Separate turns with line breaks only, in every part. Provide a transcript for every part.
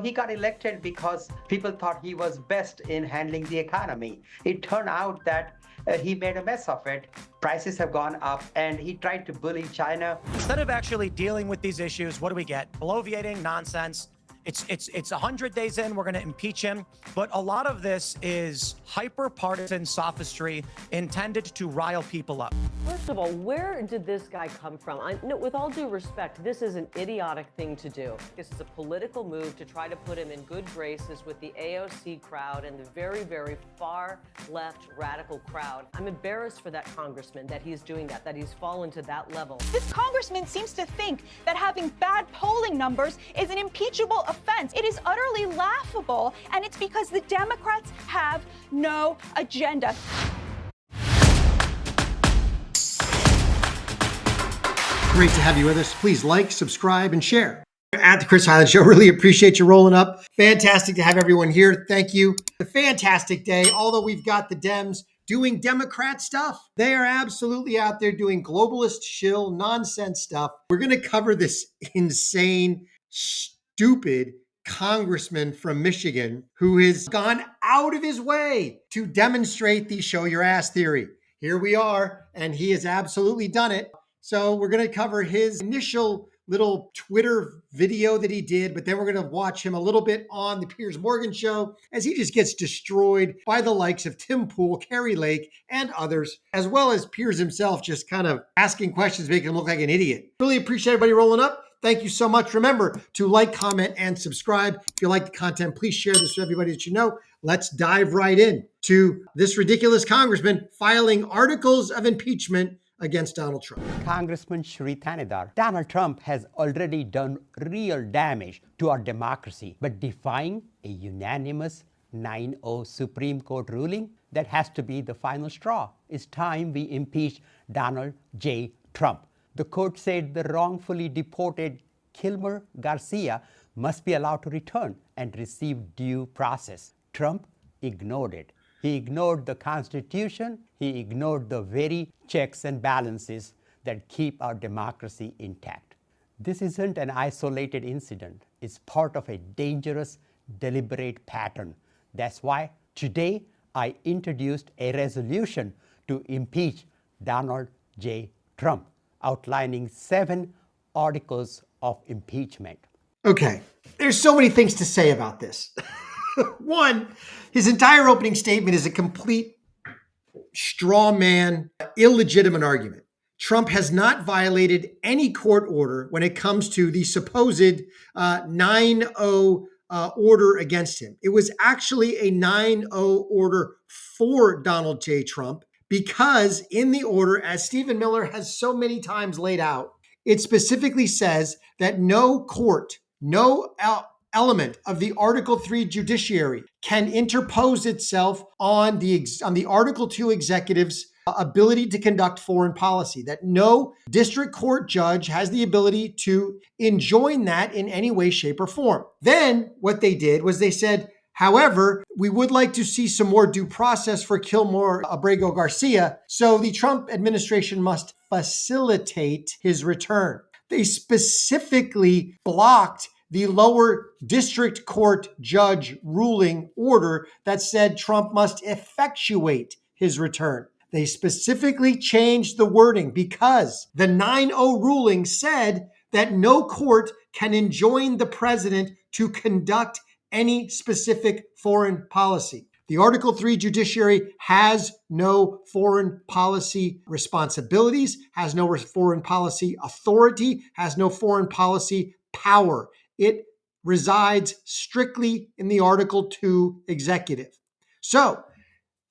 He got elected because people thought he was best in handling the economy. It turned out that he made a mess of it. Prices have gone up, and he tried to bully China.
Instead of actually dealing with these issues, what do we get? Bloviating nonsense. It's 100 days in, we're going to impeach him. But a lot of this is hyper-partisan sophistry intended to rile people up.
First of all, where did this guy come from? No, with all due respect, this is an idiotic thing to do. This is a political move to try to put him in good graces with the AOC crowd and the very, very far left radical crowd. I'm embarrassed for that congressman that he's doing that he's fallen to that level.
This congressman seems to think that having bad polling numbers is an impeachable offense. It is utterly laughable, and it's because the Democrats have no agenda.
Great to have you with us. Please like, subscribe, and share. At the Chris Highland Show, really appreciate you rolling up. Fantastic to have everyone here. Thank you. A fantastic day. Although we've got the Dems doing Democrat stuff, they are absolutely out there doing globalist shill nonsense stuff. We're going to cover this insane, stupid congressman from Michigan who has gone out of his way to demonstrate the show your ass theory. Here we are, and he has absolutely done it. So we're going to cover his initial little Twitter video that he did, but then we're going to watch him a little bit on the Piers Morgan show as he just gets destroyed by the likes of Tim Pool, Carrie Lake, and others, as well as Piers himself just kind of asking questions, making him look like an idiot. Really appreciate everybody rolling up. Thank you so much. Remember to like, comment, and subscribe. If you like the content, please share this with everybody that you know. Let's dive right in to this ridiculous congressman filing articles of impeachment against Donald Trump.
Congressman Shri, Donald Trump has already done real damage to our democracy, but defying a unanimous 9-0 Supreme Court ruling, that has to be the final straw. It's time we impeach Donald J. Trump. The court said the wrongfully deported Kilmer Garcia must be allowed to return and receive due process. Trump ignored it. He ignored the Constitution. He ignored the very checks and balances that keep our democracy intact. This isn't an isolated incident. It's part of a dangerous, deliberate pattern. That's why today I introduced a resolution to impeach Donald J. Trump, outlining 7 articles of impeachment.
Okay, there's so many things to say about this. One, his entire opening statement is a complete straw man, illegitimate argument. Trump has not violated any court order when it comes to the supposed 9-0 order against him. It was actually a 9-0 order for Donald J. Trump because in the order, as Stephen Miller has so many times laid out, it specifically says that no court, no element of the Article 3 judiciary can interpose itself on the Article 2 executive's ability to conduct foreign policy, that no district court judge has the ability to enjoin that in any way, shape, or form. Then what they did was they said, however, we would like to see some more due process for Kilmer Abrego Garcia, so the Trump administration must facilitate his return. They specifically blocked the lower district court judge ruling order that said Trump must effectuate his return. They specifically changed the wording because the 9-0 ruling said that no court can enjoin the president to conduct any specific foreign policy. The Article 3 judiciary has no foreign policy responsibilities, has no foreign policy authority, has no foreign policy power. It resides strictly in the Article 2 executive. So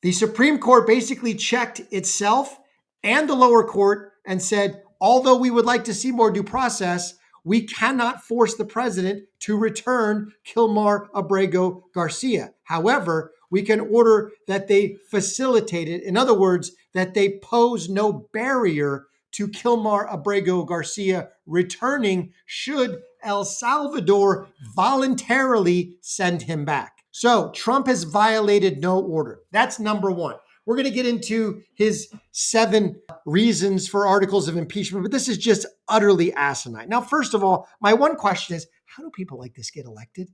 the Supreme Court basically checked itself and the lower court and said, although we would like to see more due process, we cannot force the president to return Kilmer Abrego Garcia. However, we can order that they facilitate it. In other words, that they pose no barrier to Kilmer Abrego Garcia returning should El Salvador voluntarily send him back. So Trump has violated no order. That's number one. We're going to get into his 7 reasons for articles of impeachment, but this is just utterly asinine. Now, first of all, my one question is, how do people like this get elected?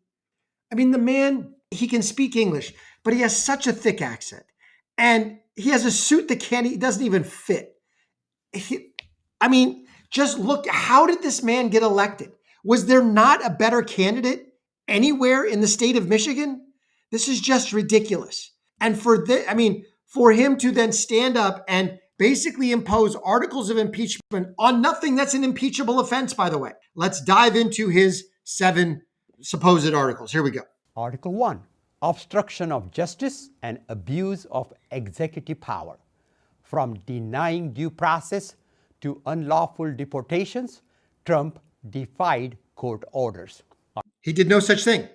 I mean, the man, he can speak English, but he has such a thick accent. And he has a suit that he doesn't even fit. Just look, how did this man get elected? Was there not a better candidate anywhere in the state of Michigan? This is just ridiculous. And for him to then stand up and basically impose articles of impeachment on nothing that's an impeachable offense, by the way. Let's dive into his 7 supposed articles. Here we go.
Article 1, obstruction of justice and abuse of executive power. From denying due process to unlawful deportations, Trump defied court orders.
He did no such thing.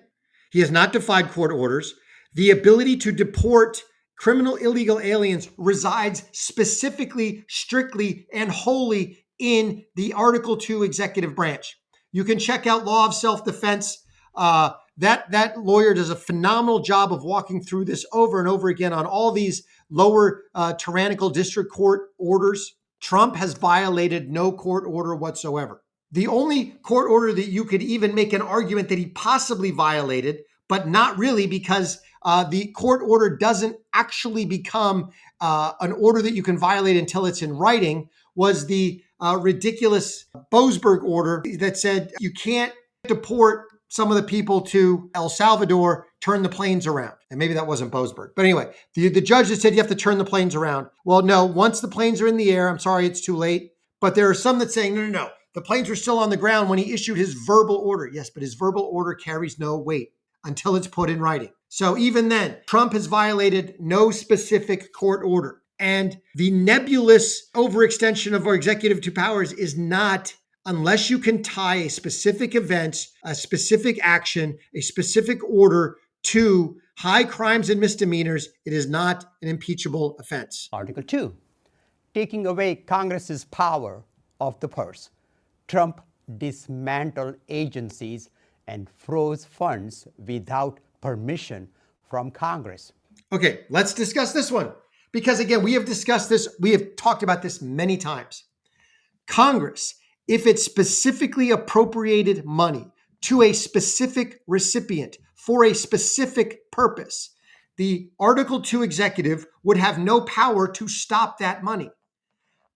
He has not defied court orders. The ability to deport criminal illegal aliens resides specifically, strictly, and wholly in the Article 2 executive branch. You can check out Law of Self-Defense. That lawyer does a phenomenal job of walking through this over and over again on all these lower tyrannical district court orders. Trump has violated no court order whatsoever. The only court order that you could even make an argument that he possibly violated, but not really, because the court order doesn't actually become an order that you can violate until it's in writing, was the ridiculous Boasberg order that said you can't deport some of the people to El Salvador, turn the planes around. And maybe that wasn't Boasberg. But anyway, the judge just said you have to turn the planes around. Well, no, once the planes are in the air, I'm sorry, it's too late. But there are some that saying, no. The planes were still on the ground when he issued his verbal order. Yes, but his verbal order carries no weight until it's put in writing. So even then, Trump has violated no specific court order. And the nebulous overextension of our executive powers is not, unless you can tie a specific event, a specific action, a specific order to high crimes and misdemeanors, it is not an impeachable offense.
Article 2, taking away Congress's power of the purse. Trump dismantled agencies and froze funds without permission from Congress.
Okay, let's discuss this one. Because again, we have discussed this, we have talked about this many times. Congress, if it specifically appropriated money to a specific recipient for a specific purpose, the Article 2 executive would have no power to stop that money.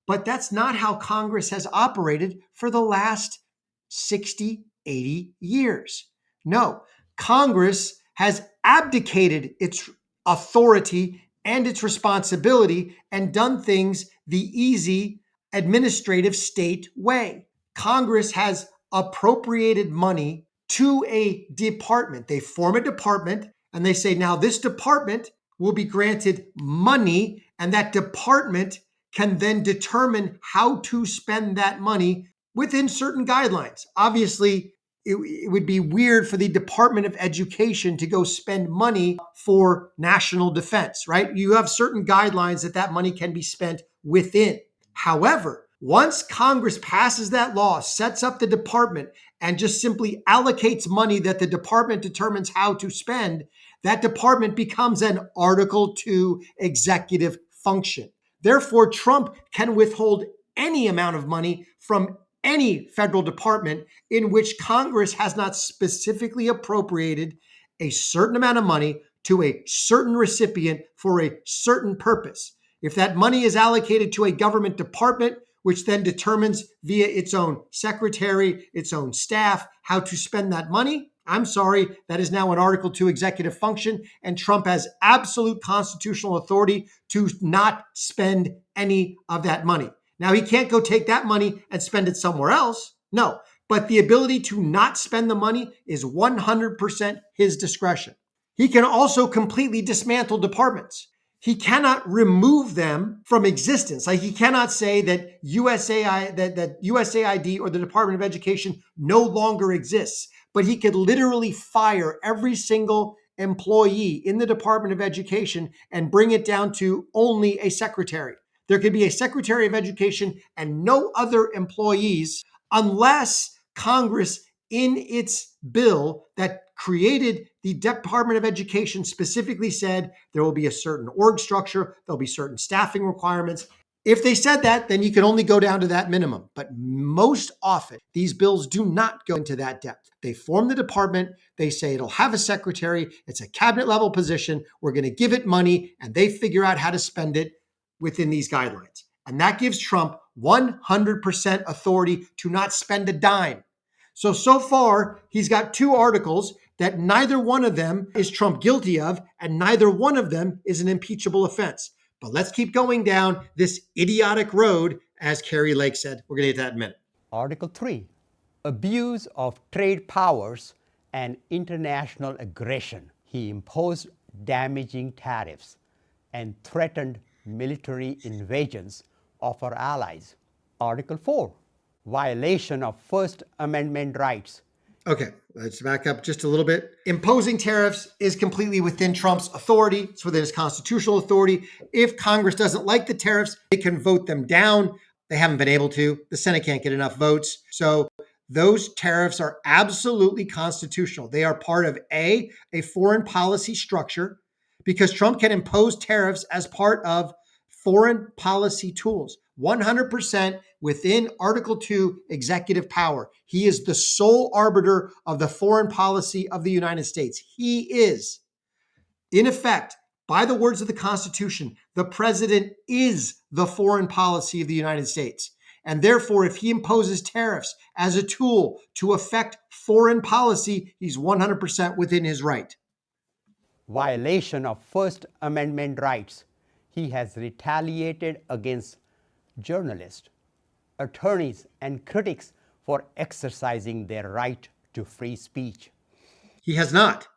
But that's not how Congress has operated for the last 60, 80 years. No, Congress has abdicated its authority and its responsibility and done things the easy administrative state way. Congress has appropriated money to a department. They form a department and they say, now this department will be granted money, and that department can then determine how to spend that money within certain guidelines. Obviously, it would be weird for the Department of Education to go spend money for national defense, right? You have certain guidelines that money can be spent within. However, once Congress passes that law, sets up the department, and just simply allocates money that the department determines how to spend, that department becomes an Article 2 executive function. Therefore, Trump can withhold any amount of money from any federal department in which Congress has not specifically appropriated a certain amount of money to a certain recipient for a certain purpose. If that money is allocated to a government department, which then determines via its own secretary, its own staff, how to spend that money, I'm sorry, that is now an Article 2 executive function, and Trump has absolute constitutional authority to not spend any of that money. Now, he can't go take that money and spend it somewhere else. No, but the ability to not spend the money is 100% his discretion. He can also completely dismantle departments. He cannot remove them from existence. Like, he cannot say that USAID or the Department of Education no longer exists, but he could literally fire every single employee in the Department of Education and bring it down to only a secretary. There could be a Secretary of Education and no other employees unless Congress, in its bill that created the Department of Education, specifically said there will be a certain org structure, there'll be certain staffing requirements. If they said that, then you can only go down to that minimum. But most often, these bills do not go into that depth. They form the department. They say it'll have a secretary. It's a cabinet level position. We're going to give it money, and they figure out how to spend it within these guidelines. And that gives Trump 100% authority to not spend a dime. So far, he's got two articles that neither one of them is Trump guilty of, and neither one of them is an impeachable offense. But let's keep going down this idiotic road, as Kari Lake said. We're going to get to that in a minute.
Article 3, abuse of trade powers and international aggression. He imposed damaging tariffs and threatened military invasions of our allies. Article 4, violation of First Amendment rights.
Okay, let's back up just a little bit. Imposing tariffs is completely within Trump's authority. It's within his constitutional authority. If Congress doesn't like the tariffs, they can vote them down. They haven't been able to. The Senate can't get enough votes. So those tariffs are absolutely constitutional. They are part of a foreign policy structure, because Trump can impose tariffs as part of foreign policy tools. 100% within Article 2 executive power. He is the sole arbiter of the foreign policy of the United States. He is, in effect, by the words of the Constitution, the president is the foreign policy of the United States. And therefore, if he imposes tariffs as a tool to affect foreign policy, he's 100% within his right.
Violation of First Amendment rights. He has retaliated against journalists, attorneys, and critics for exercising their right to free speech.
He has not.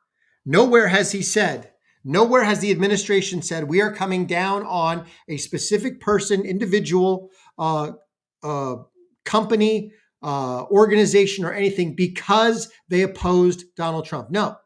Nowhere has he said, nowhere has the administration said, we are coming down on a specific person, individual, company, organization, or anything because they opposed Donald Trump. No.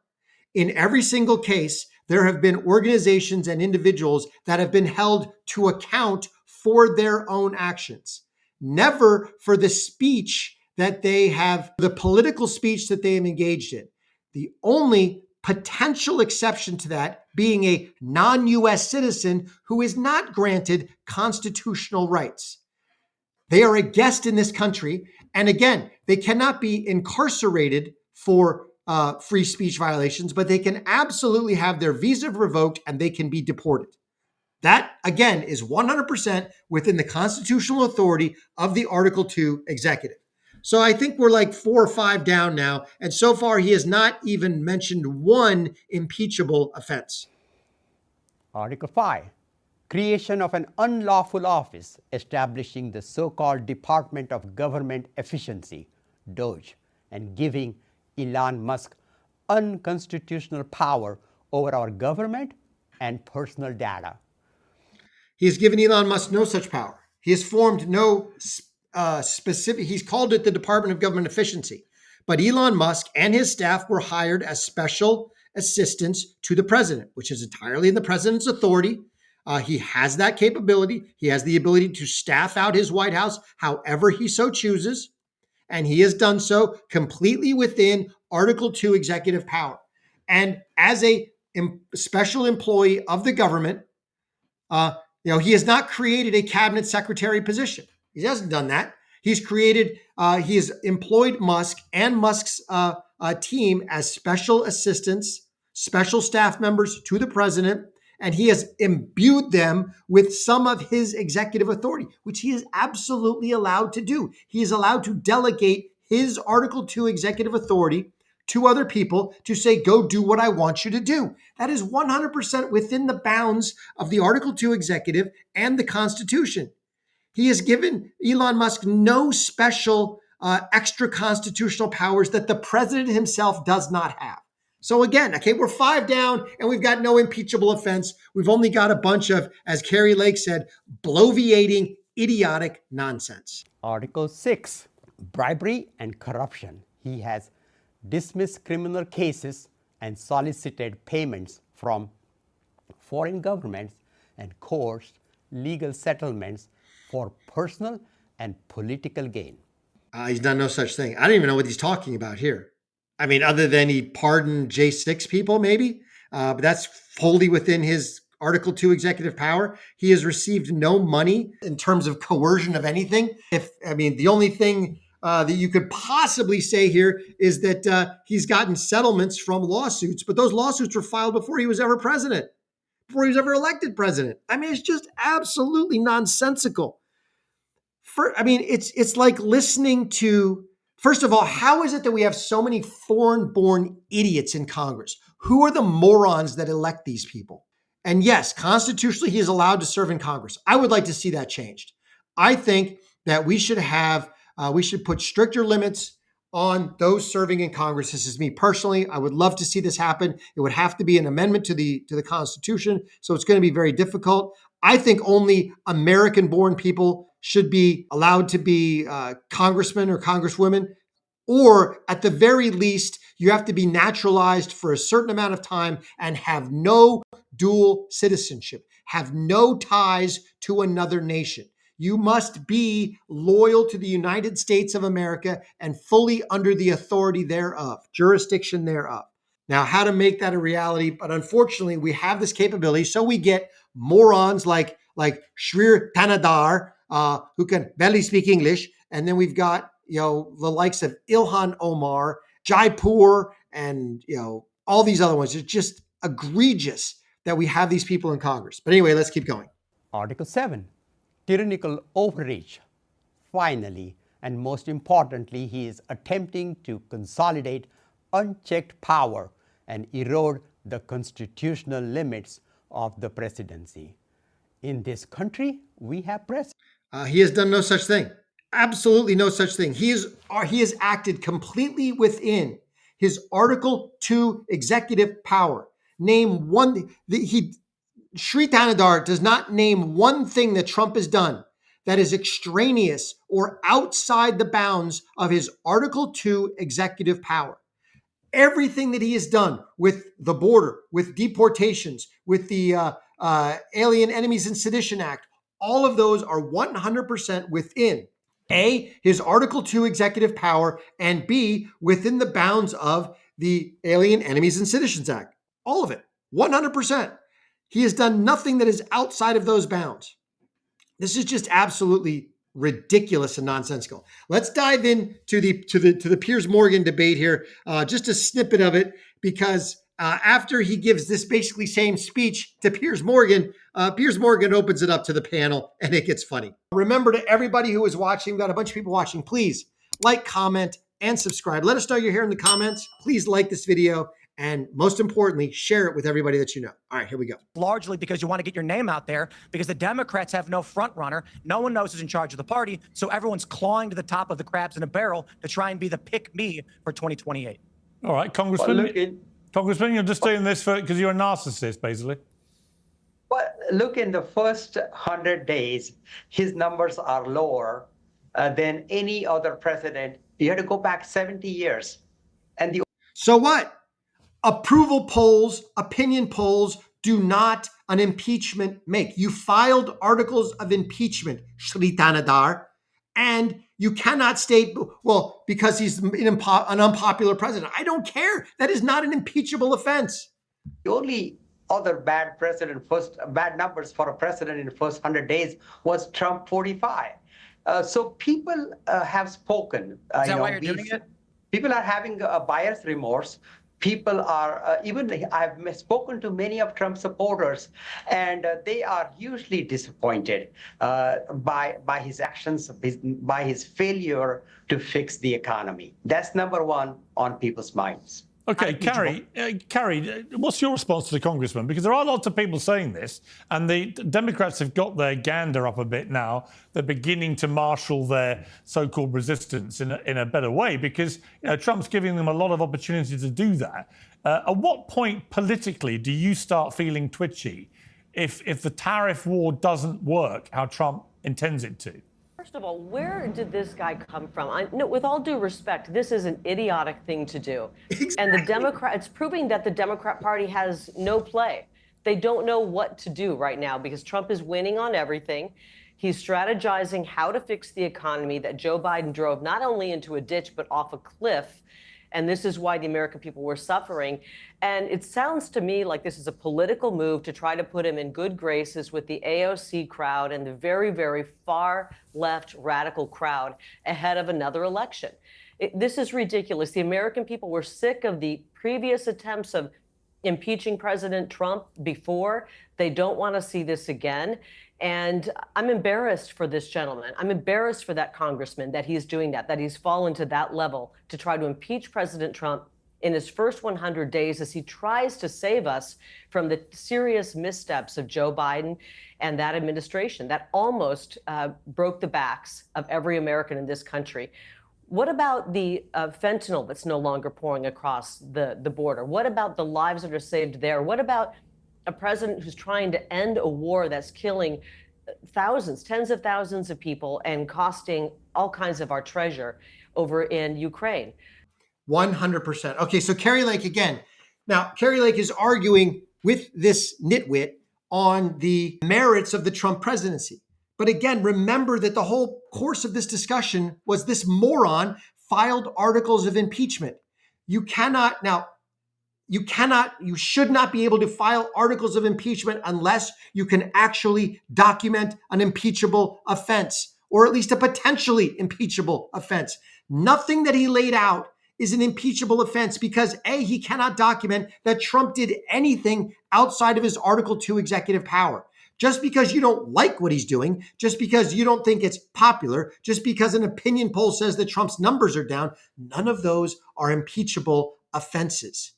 In every single case, there have been organizations and individuals that have been held to account for their own actions, never for the speech that they have, the political speech that they have engaged in. The only potential exception to that being a non-US citizen who is not granted constitutional rights. They are a guest in this country. And again, they cannot be incarcerated for free speech violations, but they can absolutely have their visa revoked and they can be deported. That, again, is 100% within the constitutional authority of the Article 2 executive. So I think we're like 4 or 5 down now. And so far, he has not even mentioned one impeachable offense.
Article 5, creation of an unlawful office establishing the so-called Department of Government Efficiency, DOGE, and giving Elon Musk unconstitutional power over our government and personal data.
He has given Elon Musk no such power. He has formed no specific, he's called it the Department of Government Efficiency. But Elon Musk and his staff were hired as special assistants to the president, which is entirely in the president's authority. He has that capability. He has the ability to staff out his White House however he so chooses. And he has done so completely within Article 2 executive power. And as a special employee of the government, he has not created a cabinet secretary position. He hasn't done that. He's created, he has employed Musk and Musk's team as special assistants, special staff members to the president, and he has imbued them with some of his executive authority, which he is absolutely allowed to do. He is allowed to delegate his Article 2 executive authority to other people to say, go do what I want you to do. That is 100% within the bounds of the Article 2 executive and the Constitution. He has given Elon Musk no special extra constitutional powers that the president himself does not have. So again, okay, we're 5 down and we've got no impeachable offense. We've only got a bunch of, as Kari Lake said, bloviating, idiotic nonsense.
Article 6, bribery and corruption. He has dismissed criminal cases and solicited payments from foreign governments and coerced legal settlements for personal and political gain.
He's done no such thing. I don't even know what he's talking about here. I mean, other than he pardoned J6 people, maybe, but that's wholly within his Article 2 executive power. He has received no money in terms of coercion of anything. The only thing that you could possibly say here is that he's gotten settlements from lawsuits, but those lawsuits were filed before he was ever president, before he was ever elected president. I mean, it's just absolutely nonsensical. It's like listening to, first of all, how is it that we have so many foreign-born idiots in Congress? Who are the morons that elect these people? And yes, constitutionally, he is allowed to serve in Congress. I would like to see that changed. I think that we should put stricter limits on those serving in Congress. This is me personally. I would love to see this happen. It would have to be an amendment to the Constitution, so it's going to be very difficult. I think only American-born people should be allowed to be congressmen or congresswomen, or at the very least, you have to be naturalized for a certain amount of time and have no dual citizenship, have no ties to another nation. You must be loyal to the United States of America and fully under the authority thereof, jurisdiction thereof. Now, how to make that a reality, but unfortunately, we have this capability, so we get morons like SHREDS, who can barely speak English, and then we've got the likes of Ilhan Omar, Jaipur, and all these other ones. It's just egregious that we have these people in Congress. But anyway, let's keep going.
Article 7, tyrannical overreach. Finally, and most importantly, he is attempting to consolidate unchecked power and erode the constitutional limits of the presidency. In this country, we have presidents.
He has done no such thing. Absolutely no such thing. He has acted completely within his Article 2 executive power. Name one. Sri Thanadar does not name one thing that Trump has done that is extraneous or outside the bounds of his Article 2 executive power. Everything that he has done with the border, with deportations, with the Alien Enemies and Sedition Act, all of those are 100% within A, his Article 2 executive power, and B, within the bounds of the Alien Enemies and Seditions Act. All of it, 100%. He has done nothing that is outside of those bounds. This is just absolutely ridiculous and nonsensical. Let's dive into the Piers Morgan debate here, just a snippet of it, because after he gives this basically same speech to Piers Morgan opens it up to the panel, and it gets funny. Remember, to everybody who is watching, we've got a bunch of people watching, please like, comment, and subscribe. Let us know you're here in the comments. Please like this video, and most importantly, share it with everybody that you know. All right, here we go.
Largely because you want to get your name out there, because the Democrats have no front runner. No one knows who's in charge of the party, so everyone's clawing to the top of the crabs in a barrel to try and be the pick me for 2028.
All right, Congressman. Congressman, you're just doing this because you're a narcissist, basically.
Well, look, in the first 100 days, his numbers are lower than any other president. You had to go back 70 years. And
so what? Approval polls, opinion polls do not an impeachment make. You filed articles of impeachment, Sri Thanadar, and you cannot state, well, because he's an unpopular president. I don't care. That is not an impeachable offense.
The only other bad numbers for a president in the first 100 days was Trump 45. So people have spoken.
Is that why you're doing it?
People are having a buyer's remorse. People are, I've spoken to many of Trump's supporters, and they are hugely disappointed by his actions, by his failure to fix the economy. That's number one on people's minds.
Okay, Carrie, what's your response to the congressman? Because there are lots of people saying this, and the Democrats have got their gander up a bit now. They're beginning to marshal their so-called resistance in a better way, because Trump's giving them a lot of opportunity to do that. At what point politically do you start feeling twitchy if the tariff war doesn't work how Trump intends it to?
First of all, where did this guy come from? No, with all due respect, this is an idiotic thing to do. Exactly. And it's proving that the Democrat Party has no play. They don't know what to do right now because Trump is winning on everything. He's strategizing how to fix the economy that Joe Biden drove not only into a ditch, but off a cliff. And this is why the American people were suffering. And it sounds to me like this is a political move to try to put him in good graces with the AOC crowd and the very, very far left radical crowd ahead of another election. This is ridiculous. The American people were sick of the previous attempts of impeaching President Trump before. They don't want to see this again. And I'm embarrassed for this gentleman. I'm embarrassed for that congressman that he's doing that he's fallen to that level to try to impeach President Trump in his first 100 days as he tries to save us from the serious missteps of Joe Biden and that administration that almost broke the backs of every American in this country. What about the fentanyl that's no longer pouring across the border? What about the lives that are saved there? What about a president who's trying to end a war that's killing thousands, tens of thousands of people and costing all kinds of our treasure over in Ukraine?
100%. Okay, so Kari Lake again. Now, Kari Lake is arguing with this nitwit on the merits of the Trump presidency. But again, remember that the whole course of this discussion was this moron filed articles of impeachment. You should not be able to file articles of impeachment unless you can actually document an impeachable offense, or at least a potentially impeachable offense. Nothing that he laid out is an impeachable offense because A, he cannot document that Trump did anything outside of his Article 2 executive power. Just because you don't like what he's doing, just because you don't think it's popular, just because an opinion poll says that Trump's numbers are down, none of those are impeachable offenses.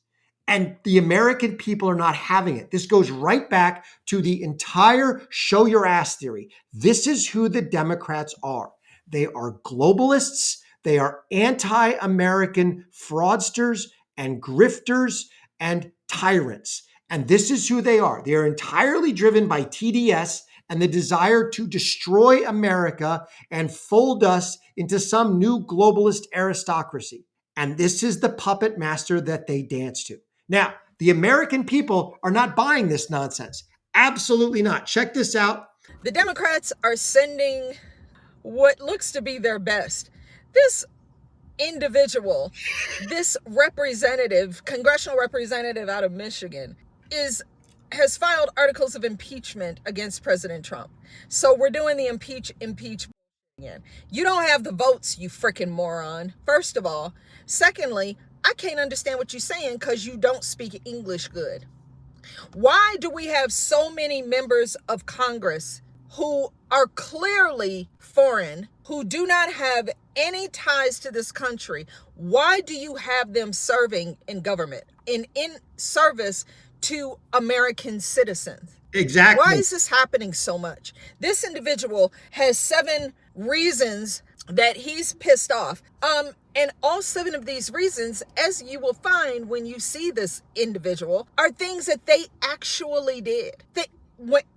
And the American people are not having it. This goes right back to the entire show your ass theory. This is who the Democrats are. They are globalists. They are anti-American fraudsters and grifters and tyrants. And this is who they are. They are entirely driven by TDS and the desire to destroy America and fold us into some new globalist aristocracy. And this is the puppet master that they dance to. Now, the American people are not buying this nonsense. Absolutely not. Check this out.
The Democrats are sending what looks to be their best. This individual, this representative, congressional representative out of Michigan, has filed articles of impeachment against President Trump. So we're doing the impeach again. You don't have the votes, you freaking moron, first of all. Secondly, I can't understand what you're saying because you don't speak English good. Why do we have so many members of Congress who are clearly foreign, who do not have any ties to this country? Why do you have them serving in government, in service to American citizens?
Exactly.
Why is this happening so much? This individual has 7 reasons that he's pissed off. And all 7 of these reasons, as you will find when you see this individual, are things that they actually did.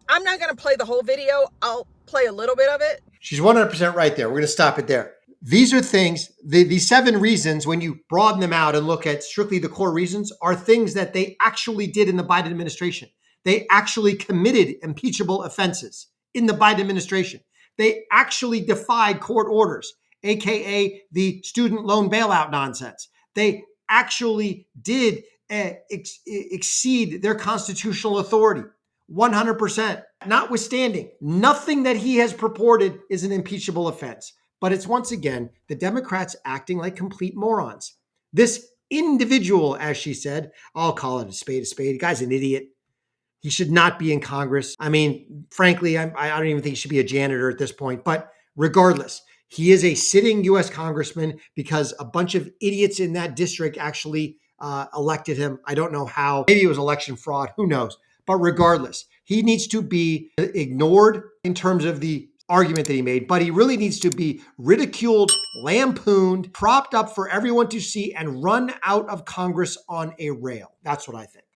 I'm not going to play the whole video. I'll play a little bit of it.
She's 100% right there. We're going to stop it there. These are things, the 7 reasons, when you broaden them out and look at strictly the core reasons, are things that they actually did in the Biden administration. They actually committed impeachable offenses in the Biden administration. They actually defied court orders, AKA the student loan bailout nonsense. They actually did exceed their constitutional authority, 100%. Notwithstanding, nothing that he has purported is an impeachable offense. But it's once again, the Democrats acting like complete morons. This individual, as she said, I'll call it a spade. The guy's an idiot. He should not be in Congress. I mean, frankly, I don't even think he should be a janitor at this point. But regardless, he is a sitting U.S. congressman because a bunch of idiots in that district actually elected him. I don't know how. Maybe it was election fraud. Who knows? But regardless, he needs to be ignored in terms of the argument that he made, but he really needs to be ridiculed, lampooned, propped up for everyone to see, and run out of Congress on a rail. That's what I think.